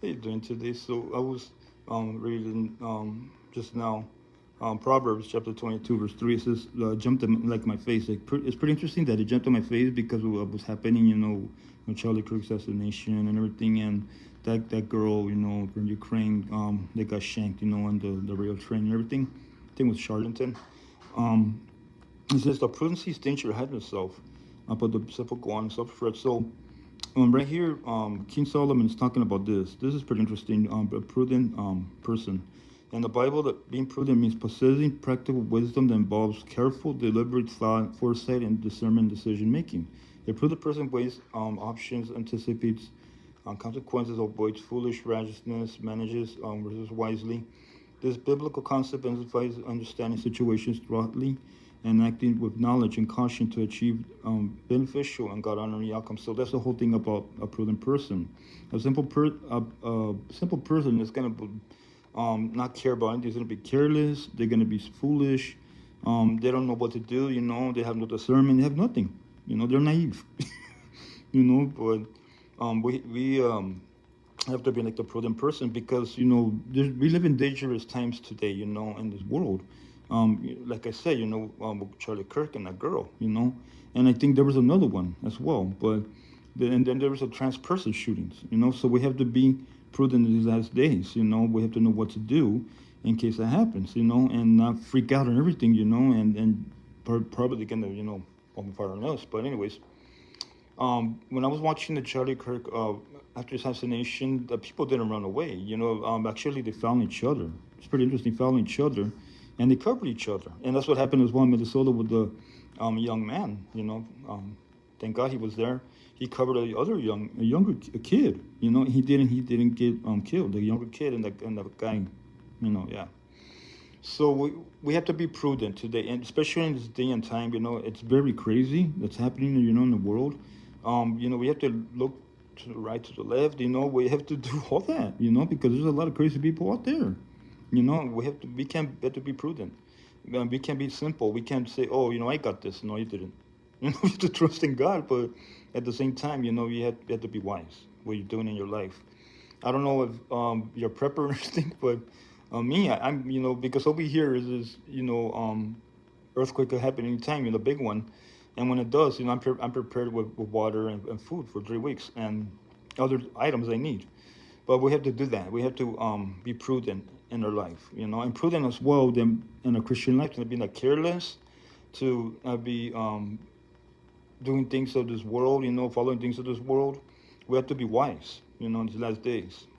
How you doing today? So I was reading just now Proverbs chapter 22 verse 3. It says jumped in like my face. It's pretty interesting that it jumped on my face because of what was happening, Charlie Kirk assassination and everything, and that girl, from Ukraine, that got shanked, on the rail train and everything. I think it was Charlton. Um, it says the prudency stinks your head yourself, but the simple go on and suffer for it. So right here, King Solomon is talking about this. This is pretty interesting. A prudent person. In the Bible, that being prudent means possessing practical wisdom that involves careful, deliberate thought, foresight, and discernment decision making. A prudent person weighs options, anticipates consequences, avoids foolish rashness, manages versus wisely. This biblical concept emphasizes understanding situations thoroughly and acting with knowledge and caution to achieve beneficial and God honoring outcomes. So that's the whole thing about a prudent person. A simple person is gonna not care about anything. They're gonna be careless. They're gonna be foolish. They don't know what to do. They have no discernment. They have nothing. They're naive. But we have to be like the prudent person because we live in dangerous times today, in this world. Like I said, with Charlie Kirk and that girl, and I think there was another one as well. But and then there was a trans person shootings, so we have to be prudent in these last days. We have to know what to do in case that happens, and not freak out and everything, and probably gonna open fire on us. But anyways, when I was watching the Charlie Kirk after assassination, the people didn't run away. Actually they found each other. It's pretty interesting. Found each other, and they covered each other. And that's what happened as well in Minnesota with the young man. Thank God he was there. He covered a younger kid. He didn't get killed. The younger kid and the guy. Yeah. So we have to be prudent today, and especially in this day and time, it's very crazy that's happening, in the world. We have to look to the right, to the left. We have to do all that, because there's a lot of crazy people out there. We have to be prudent. We can't be simple. We can't say, oh, I got this. No, you didn't. You have to trust in God, but at the same time, you have to be wise what you're doing in your life. I don't know if you're prepper or anything, but me, I'm because over here is this earthquake could happen anytime, big one, and when it does, I'm prepared with water and food for 3 weeks and other items I need. But we have to do that. We have to be prudent in our life, and prudent as well. Then in a Christian life, to be not careless, to be doing things of this world, following things of this world. We have to be wise, in these last days.